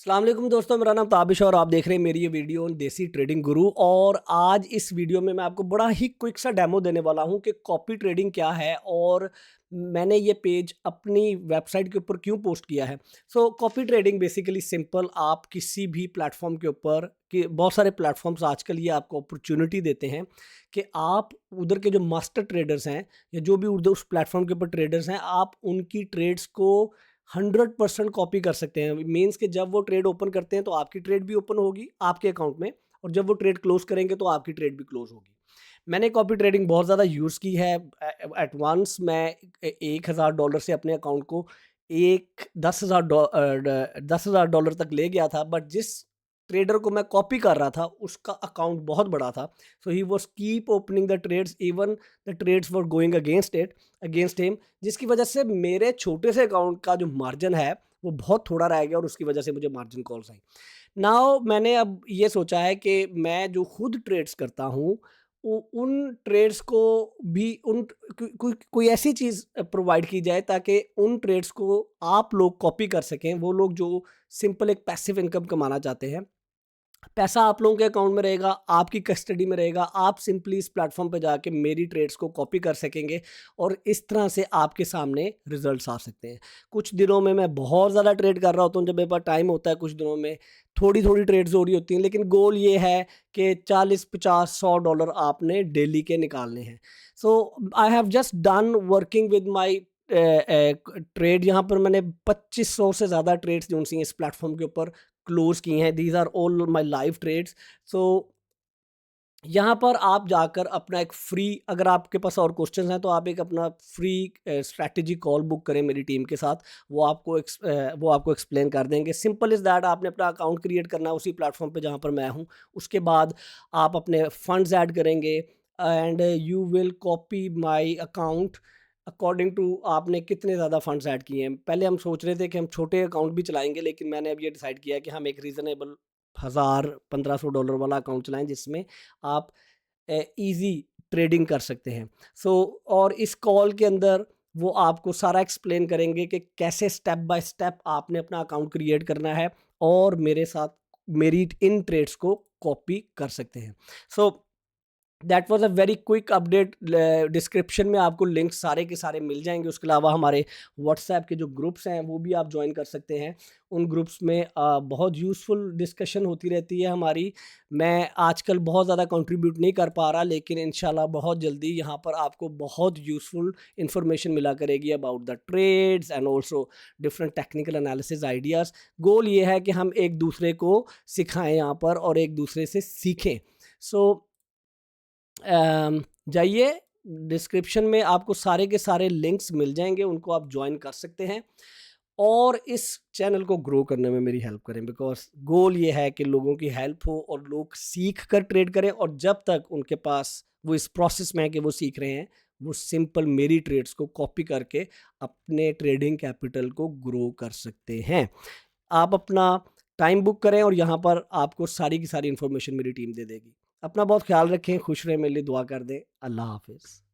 अस्सलाम वालेकुम दोस्तों, मेरा नाम ताबिश है और आप देख रहे हैं मेरी ये वीडियो ऑन देसी ट्रेडिंग गुरु। और आज इस वीडियो में मैं आपको बड़ा ही क्विक सा डेमो देने वाला हूँ कि कॉपी ट्रेडिंग क्या है और मैंने ये पेज अपनी वेबसाइट के ऊपर क्यों पोस्ट किया है। सो कॉपी ट्रेडिंग बेसिकली सिंपल, आप किसी भी प्लेटफॉर्म के ऊपर कि बहुत सारे प्लेटफॉर्म्स आजकल ये आपको अपॉर्चुनिटी देते हैं कि आप उधर के जो मास्टर ट्रेडर्स हैं या जो भी उधर उस प्लेटफॉर्म के ऊपर ट्रेडर्स हैं, आप उनकी ट्रेड्स को 100% कॉपी कर सकते हैं। मीन्स कि जब वो ट्रेड ओपन करते हैं तो आपकी ट्रेड भी ओपन होगी आपके अकाउंट में, और जब वो ट्रेड क्लोज करेंगे तो आपकी ट्रेड भी क्लोज होगी। मैंने कॉपी ट्रेडिंग बहुत ज़्यादा यूज़ की है। एट वंस मैं $1000 से अपने अकाउंट को एक $10,000 तक ले गया था। बट जिस ट्रेडर को मैं कॉपी कर रहा था उसका अकाउंट बहुत बड़ा था, so he was keep opening the trades, even the trades were going against him, जिसकी वजह से मेरे छोटे से अकाउंट का जो मार्जिन है वो बहुत थोड़ा रह गया और उसकी वजह से मुझे मार्जिन कॉल्स आई। नाउ मैंने अब ये सोचा है कि मैं जो खुद ट्रेड्स करता हूँ उन ट्रेड्स को भी उन कोई ऐसी चीज़ प्रोवाइड की जाए ताकि उन ट्रेड्स को आप लोग कॉपी कर सकें। वो लोग जो सिंपल एक पैसिव इनकम कमाना चाहते हैं, पैसा आप लोगों के अकाउंट में रहेगा, आपकी कस्टडी में रहेगा। आप सिंपली इस प्लेटफ़ॉर्म पे जाके मेरी ट्रेड्स को कॉपी कर सकेंगे और इस तरह से आपके सामने रिज़ल्ट्स आ सकते हैं। कुछ दिनों में मैं बहुत ज़्यादा ट्रेड कर रहा होता हूँ, जब मेरे पास टाइम होता है कुछ दिनों में थोड़ी-थोड़ी ट्रेड्स हो रही होती हैं, लेकिन गोल ये है कि 40, 50, $100 आपने डेली के निकालने हैं। So I have just done working with my trade. यहाँ पर मैंने 2500 से ज़्यादा ट्रेड्स जो सी इस प्लेटफ़ॉर्म के ऊपर क्लोज की हैं। These are all my live trades. So यहाँ पर आप जाकर अपना एक फ्री, अगर आपके पास और क्वेश्चंस हैं तो आप एक अपना फ्री स्ट्रैटेजी कॉल बुक करें मेरी टीम के साथ। वो आपको एक्सप्लेन कर देंगे। सिंपल इज़ दैट, आपने अपना अकाउंट क्रिएट करना है उसी प्लेटफॉर्म पे जहाँ पर मैं हूँ। उसके बाद आप अपने फंड्स ऐड करेंगे and you will copy my account according to आपने कितने ज़्यादा फंड्स ऐड किए हैं। पहले हम सोच रहे थे कि हम छोटे अकाउंट भी चलाएंगे, लेकिन मैंने अब ये डिसाइड किया है कि हम एक रीज़नेबल 1000-1500 डॉलर वाला अकाउंट चलाएं जिसमें आप ईज़ी ट्रेडिंग कर सकते हैं। सो और इस कॉल के अंदर वो आपको सारा एक्सप्लेन करेंगे कि कैसे स्टेप बाय स्टेप आपने अपना अकाउंट क्रिएट करना है और मेरे साथ मेरी इन ट्रेड्स को कॉपी कर सकते हैं। So that was a very quick update. Description में आपको लिंक सारे के सारे मिल जाएँगे। उसके अलावा हमारे व्हाट्सएप के जो ग्रुप्स हैं वो भी आप जॉइन कर सकते हैं। उन ग्रुप्स में बहुत यूज़फुल डिस्कशन होती रहती है हमारी। मैं आजकल बहुत ज़्यादा कंट्रीब्यूट नहीं कर पा रहा, लेकिन इंशाल्लाह बहुत जल्दी यहाँ पर आपको बहुत यूज़फुल इन्फॉर्मेशन मिला करेगी about the trades and also different technical analysis ideas. Goal ये है कि हम एक दूसरे को सिखाएँ यहाँ पर और एक दूसरे से सीखें। सो जाइए, डिस्क्रिप्शन में आपको सारे के सारे लिंक्स मिल जाएँगे, उनको आप जॉइन कर सकते हैं और इस चैनल को ग्रो करने में मेरी हेल्प करें। बिकॉज़ गोल ये है कि लोगों की हेल्प हो और लोग सीख कर ट्रेड करें, और जब तक उनके पास वो इस प्रोसेस में है कि वो सीख रहे हैं, वो सिंपल मेरी ट्रेड्स को कॉपी करके अपने ट्रेडिंग कैपिटल को ग्रो कर सकते हैं। आप अपना टाइम बुक करें और यहाँ पर आपको सारी की सारी इन्फॉर्मेशन मेरी टीम दे देगी। अपना बहुत ख्याल रखें, खुश रहें, मेरे लिए दुआ कर दें। अल्लाह हाफ़िज़।